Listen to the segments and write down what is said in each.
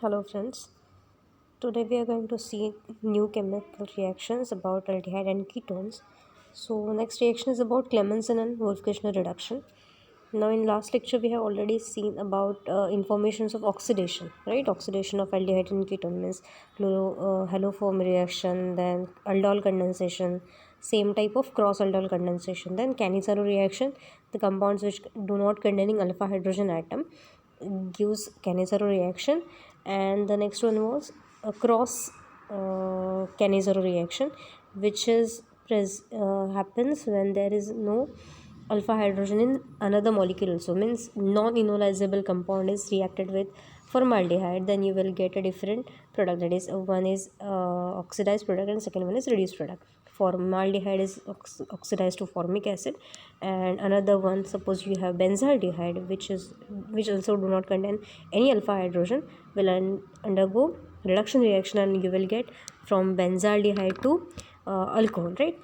Hello friends, today we are going to see new chemical reactions about aldehyde and ketones. So next reaction is about Clemmensen and Wolff-Kishner reduction. Now in last lecture we have already seen about informations of oxidation, right? Oxidation of aldehyde and ketone means haloform reaction, then aldol condensation, same type of cross aldol condensation, then Cannizzaro reaction, the compounds which do not containing alpha hydrogen atom gives Cannizzaro reaction, and the next one was a cross Cannizzaro reaction, which is happens when there is no alpha hydrogen in another molecule also, means non-enolizable compound is reacted with formaldehyde, then you will get a different product, that is one is oxidized product and second one is reduced product. Formaldehyde is oxidized to formic acid, and another one, suppose you have benzaldehyde, which also do not contain any alpha hydrogen, will undergo reduction reaction and you will get from benzaldehyde to alcohol, right?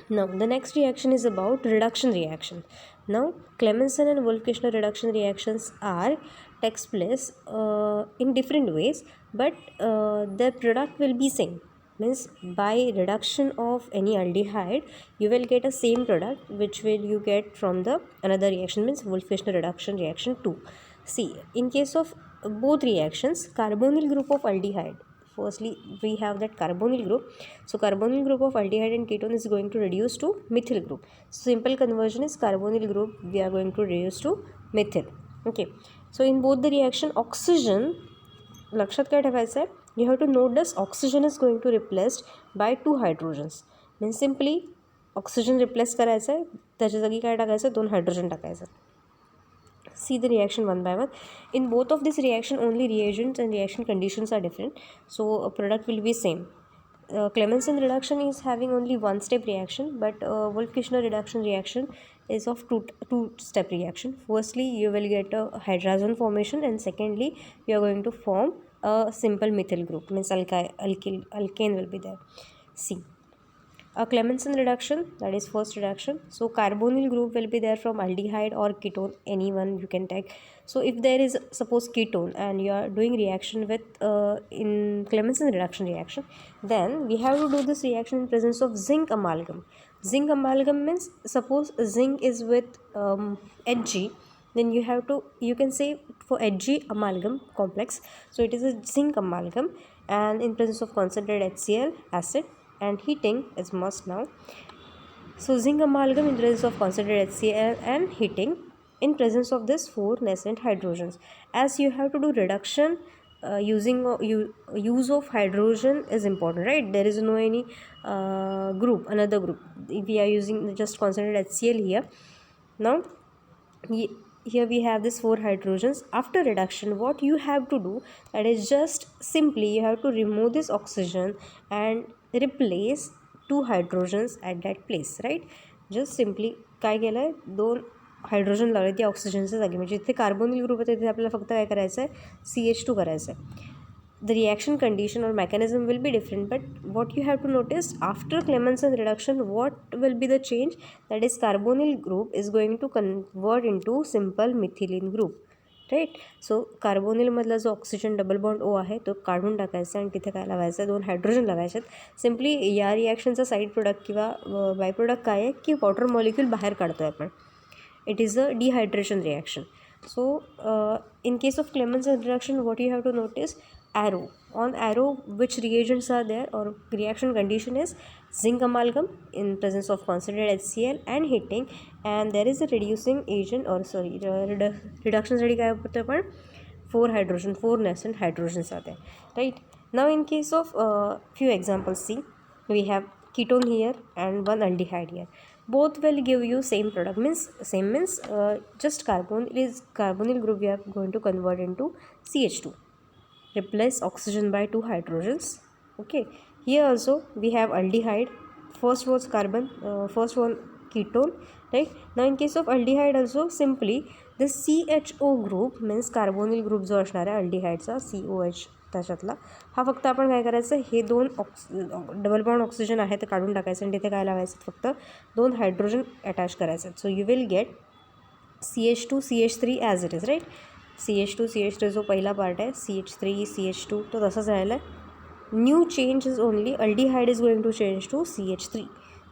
Now the next reaction is about reduction reaction. Now Clemmensen and Wolff-Kishner reduction reactions are takes place in different ways, but the product will be same. Means by reduction of any aldehyde, you will get a same product which will you get from the another reaction, means Wolff-Kishner reduction reaction 2. See, in case of both reactions, carbonyl group of aldehyde. Firstly, we have that carbonyl group. So carbonyl group of aldehyde and ketone is going to reduce to methyl group. So simple conversion is carbonyl group we are going to reduce to methyl. Okay. So in both the reaction, oxygen, लक्षात काय ठेवायचं आहे, you have to note this, oxygen is going to replaced by 2 hydrogens. Means simply oxygen replace करायचं आहे, त्याच्या जागी काय टाकायचं, 2 हायड्रोजन टाकायचं. See the reaction one by one. In both of this reaction, only reagents and reaction conditions are different, so a product will be same. Clemmensen reduction is having only one step reaction, but Wolff-Kishner reduction reaction is of two step reaction. Firstly, you will get a hydrazone formation, and secondly, you are going to form a simple methyl group, means alkane will be there. See, a Clemmensen reduction, that is first reduction. So carbonyl group will be there from aldehyde or ketone, anyone you can take. So if there is suppose ketone and you are doing reaction with in Clemmensen reduction reaction, then we have to do this reaction in presence of zinc amalgam. Zinc amalgam means suppose zinc is with Hg, then you can say for Hg amalgam complex, so it is a zinc amalgam, and in presence of concentrated HCl acid and heating is must now. So zinc amalgam in presence of concentrated HCl and heating in presence of this 4 nascent hydrogens. As you have to do reduction using use of hydrogen is important, right? There is no any group, another group. We are using just concentrated HCl here. Now here we have this 4 hydrogens. After reduction, what you have to do, that is just simply you have to remove this oxygen and replace 2 hydrogens at that place, right? Just simply काय केलं आहे, 2 hydrogen लावले त्या ऑक्सिजनच्या जागी, म्हणजे जिथे carbonyl group आहे तिथे आपल्याला फक्त काय करायचं आहे, CH2 करायचं आहे. The reaction condition or mechanism will be different, but what you have to notice, after Clemmensen reduction, what will be the change, that is carbonyl group is going to convert into simple methylene group, right? So carbonyl मधला जो oxygen double bond O आहे तो काढून टाकायचा आणि तिथे काय लावायचं, 2 हायड्रोजन लावायचे. सिम्पली या रिॲक्शनचा साईड प्रोडक्ट किंवा बाय प्रोडक्ट काय आहे की वॉटर मॉलिक्यूल बाहेर काढतो आहे आपण. It is a dehydration reaction. So in case of Clemmensen reduction, what you have to notice, arrow. On arrow, which reagents are there or reaction condition is zinc amalgam in presence of concentrated HCl and heating, and there is a reducing agent or reduction study काय होतं आपण 4 nascent hydrogens are there, right? Now in case of few examples, see, we have ketone here and one aldehyde here. Both will give you same product, means just carbonyl group we are going to convert into CH2, replace oxygen by 2 hydrogens. Okay, here also we have aldehyde, first was carbon, first one ketone, right? Now in case of aldehyde also, simply the CHO group, means carbonyl group जो असणार आहे aldehydeचा COH त्याच्यातला, हा फक्त आपण काय करायचं, हे 2 double bond oxygen आहे ते काढून टाकायचं आणि तिथे काय लावायचं, फक्त 2 हायड्रोजन अटॅच करायचं. So you will get CH2 CH3 as it is, right? CH2 जो पहिला पार्ट आहे CH3 CH2 तो तसाच राहिला आहे. New change is only aldehyde is going to change to CH3.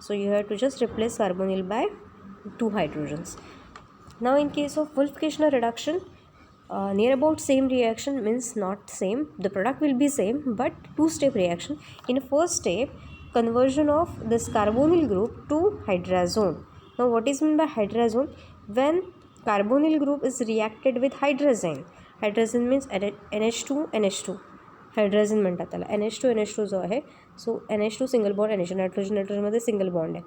So you have to just replace carbonyl by 2 hydrogens. Now in case of Wolff-Kishner reduction, near about same reaction means not same, the product will be same but two-step reaction. In first step, conversion of this carbonyl group to hydrazone. Now what is meant by hydrazone? When carbonyl group is reacted with hydrazine. Hydrazine means NH2 hydrogen म्हणतात त्याला. NH2 जो आहे so NH2 single bond NH2 नायट्रोजनमध्ये single bond आहे.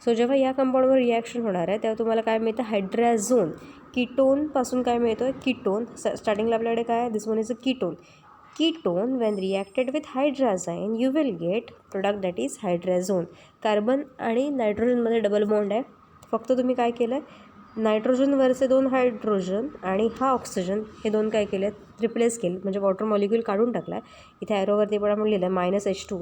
So जेव्हा या कंपाऊंडवर reaction होणार आहे तेव्हा तुम्हाला काय मिळतं हायड्राझोन. कीटोनपासून काय मिळतो आहे कीटोन. स्टार्टिंगला आपल्याकडे काय आहे this one is a ketone when reacted with hydrazine you will get product that is hydrazone. Carbon आणि नायट्रोजनमध्ये डबल बॉन्ड आहे. फक्त तुम्ही काय केलं आहे नायट्रोजनवरचे 2 हायड्रोजन आणि हा ऑक्सिजन हे 2 काय केले रिप्लेस केले म्हणजे वॉटर मॉलिक्यूल काढून टाकला आहे. इथे ॲरोवरती पण आपण लिहिलं आहे -H2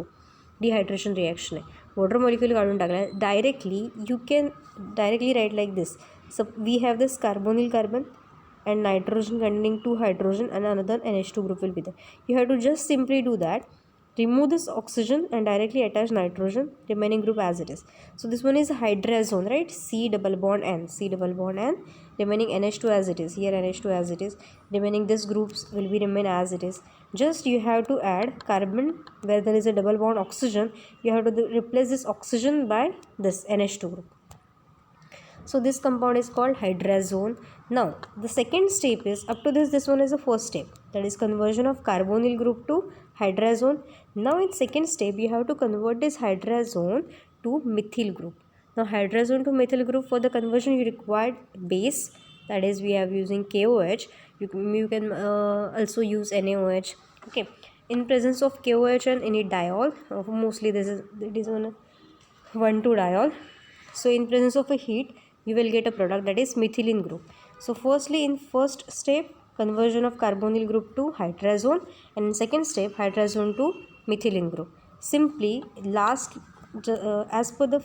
डिहायड्रेशन रिॲक्शन आहे. वॉटर मॉलिक्यूल काढून टाकला आहे. Directly you can directly write like this. So we have this carbonyl carbon and nitrogen containing 2 hydrogen and another NH2 group will be there. You have to just simply do that. Remove this oxygen and directly attach nitrogen, remaining group as it is. So this one is hydrazone, right? C double bond N, remaining NH2 as it is. Here NH2 as it is. Remaining this groups will be remain as it is. Just you have to add carbon where there is a double bond oxygen. You have to replace this oxygen by this NH2 group. So this compound is called hydrazone. Now the second step is up to this one is the first step, that is conversion of carbonyl group to hydrazone. Now in second step you have to convert this hydrazone to methyl group. Now hydrazone to methyl group, for the conversion you require base, that is we are using KOH. You can also use NaOH. Okay, in presence of KOH and any diol, mostly it is on 1,2-diol. So in presence of a heat you will get a product that is methylene group. So firstly in first step conversion of carbonyl group to hydrazone, and in second step hydrazone to methylene group. Simply last as per the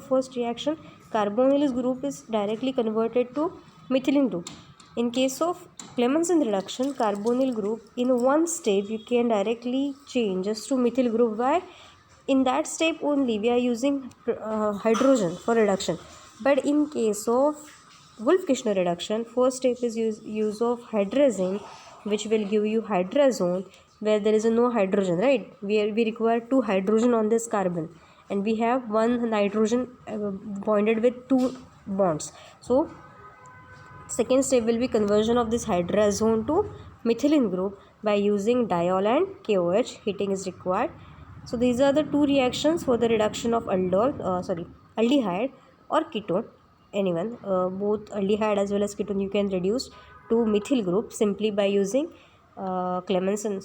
first reaction carbonyl group is directly converted to methylene group. In case of Clemmensen reduction, carbonyl group in one step you can directly change just to methyl group. Why? In that step only we are using hydrogen for reduction. But in case of Wolff-Kishner reduction, first step is use of hydrazine, which will give you hydrazone where there is no hydrogen, right? We require 2 hydrogen on this carbon and we have 1 nitrogen bonded with 2 bonds. So second step will be conversion of this hydrazone to methylene group by using diol and KOH. Heating is required. So these are the 2 reactions for the reduction of aldehyde or ketone, anyone, both aldehyde as well as ketone you can reduce to methyl group simply by using Clemmensen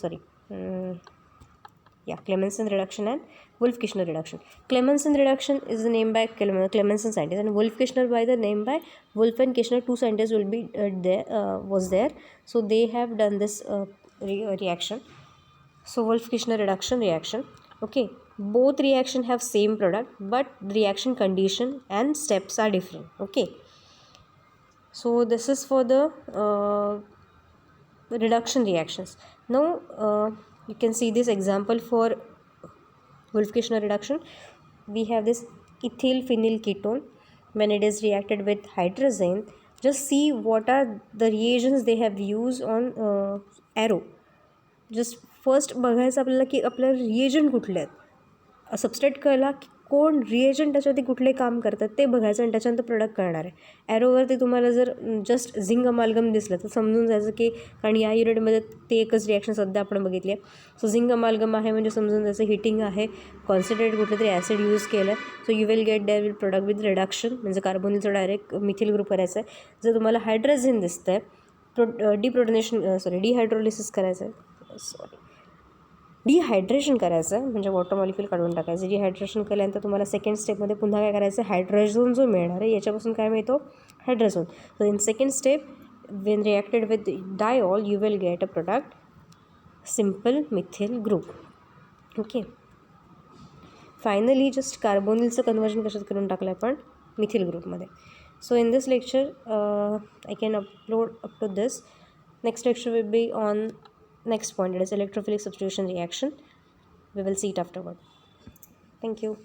reduction and Wolff-Kishner reduction. Clemmensen reduction is the name by Clemmensen scientist, and Wolff-Kishner by the name by Wolff and Kishner. 2 scientists will be there. So they have done this reaction. So Wolff-Kishner reduction reaction. Okay, both reaction have same product but reaction condition and steps are different. Okay, so this is for the reduction reactions. Now you can see this example for Wolff-Kishner reduction. We have this ethyl phenyl ketone. When it is reacted with hydrazine, just see what are the reagents they have used on arrow. Just first बघायचं आपल्याला की आपल्याला reagent कुठले आहेत. Substrate कळला की कोण reagent त्याच्यावरती कुठले काम करतात ते बघायचं आणि त्याच्यानंतर प्रोडक्ट कळणार आहे. ॲरोवरती तुम्हाला जर जस्ट झिंक अमालगम दिसलं तर समजून जायचं की, कारण या युनिटमध्ये ते एकच रिॲक्शन सध्या आपण बघितली आहे. सो झिंक अमालगम आहे म्हणजे समजून जायचं हिटिंग आहे, कॉन्सन्ट्रेट कुठलं तरी ॲसिड यूज केलं आहे. So you will get there will product with reduction, म्हणजे कार्बोनिलचं डायरेक्ट मिथिल ग्रुप करायचं आहे. जर तुम्हाला हायड्रोजन दिसतं आहे डिहायड्रोलिसिस करायचं आहे, डिहायड्रेशन करायचं आहे म्हणजे वॉटर मॉलिक्यूल काढून टाकायचं. डिहायड्रेशन केल्यानंतर तुम्हाला सेकंड स्टेपमध्ये पुन्हा काय करायचं आहे हायड्रोजन जो मिळणार आहे याच्यापासून काय मिळतो hydrogen. So in second step when reacted with diol you will get a product simple methyl group. Okay, finally just कार्बोनिलचं कन्वर्जन कशात करून टाकलं आपण मिथिल ग्रुपमध्ये. So in this lecture, I can upload up to this. Next lecture will be on next point, it is electrophilic substitution reaction. We will see it afterward. Thank you.